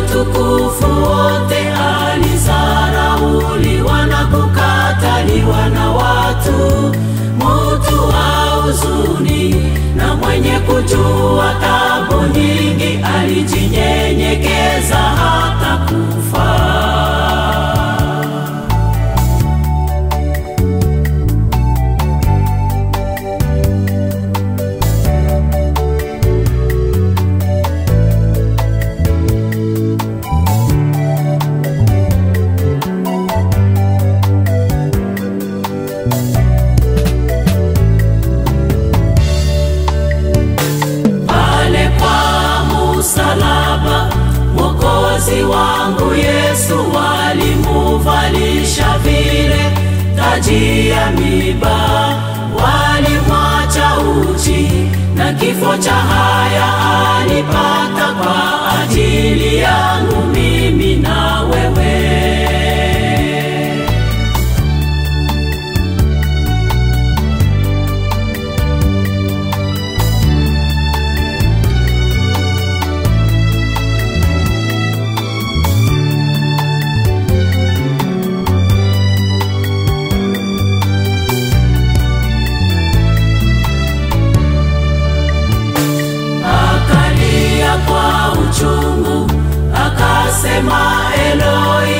utukufu wote alizarauliwa na kukataliwa na watu, mtu wa huzuni na mwenye kujua tabu nyingi, alijinyenyekeza hata kufa. Mwokozi wangu Yesu walimuvalisha vile taji ya miba, walimwacha uchi na kifo cha haya alipata kwa ajili yangu mimi na wewe. Akasema, Eloi,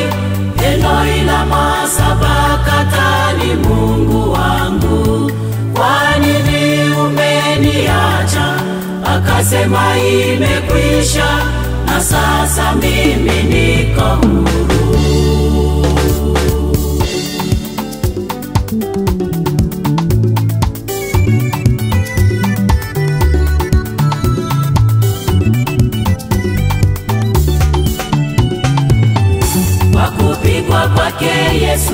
Eloi lama sabakthani, Mungu wangu, kwa nini umeniacha? Akasema, imekwisha, na sasa mimi niko huru. Kupigwa kwake Yesu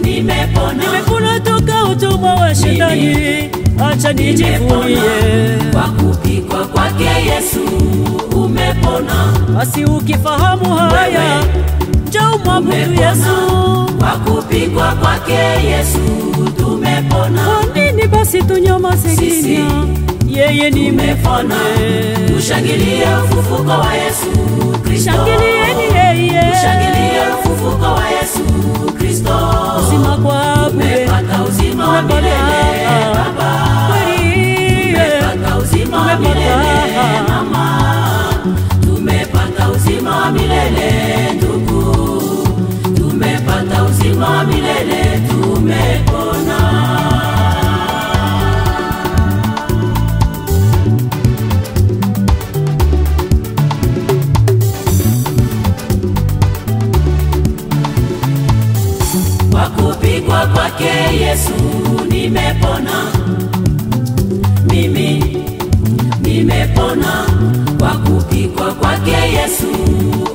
nimepona. Nimepona toka utumwa wa shetani, acha nijivunie. Kwa kupigwa kwake Yesu umepona. Basi ukifahamu haya, njoo mwabudu Yesu. Kwa kupigwa kwake Yesu tumepona. Kwa nini basi tunyamaze kimya? Yeye nimepona. Tushangilie ufufuko wa Yesu Kristo. Shangilieni yeye. Tushangilie ufufuko wa Yesu Kristo. Uzima kwa bure. Tumepata uzima wa milele Baba. Tumepata uzima wa milele Mama. Tumepata uzima wa milele ndugu. Tumepata uzima wa milele, tumepona. Kwa kupigwa kwake Yesu nimepona. Mimi nimepona. Kwa kupigwa kwake Yesu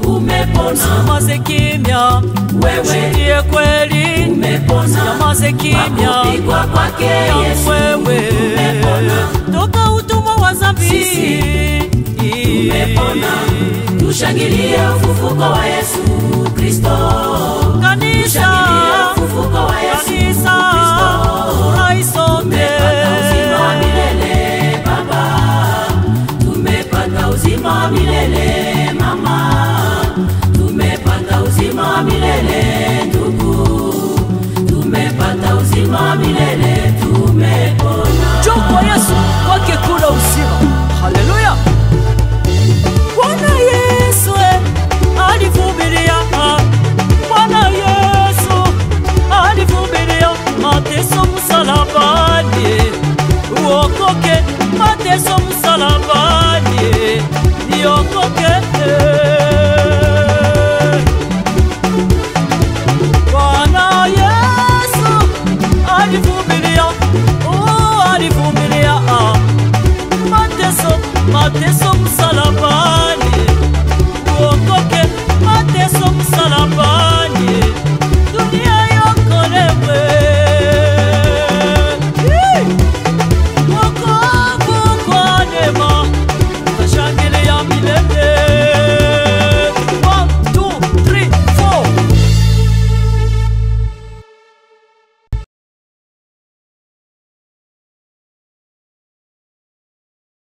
umepona. Nyamaze kimya, wewe ndiye kweli. Umepona. Nyamaze kimya, kwa kupigwa kwake Yesu wewe umepona. Toka utumwa wa dhambi umepona. Tushangilie ufufuko wa Yesu Kristo. Kanisa, tushangilie ufufuko wa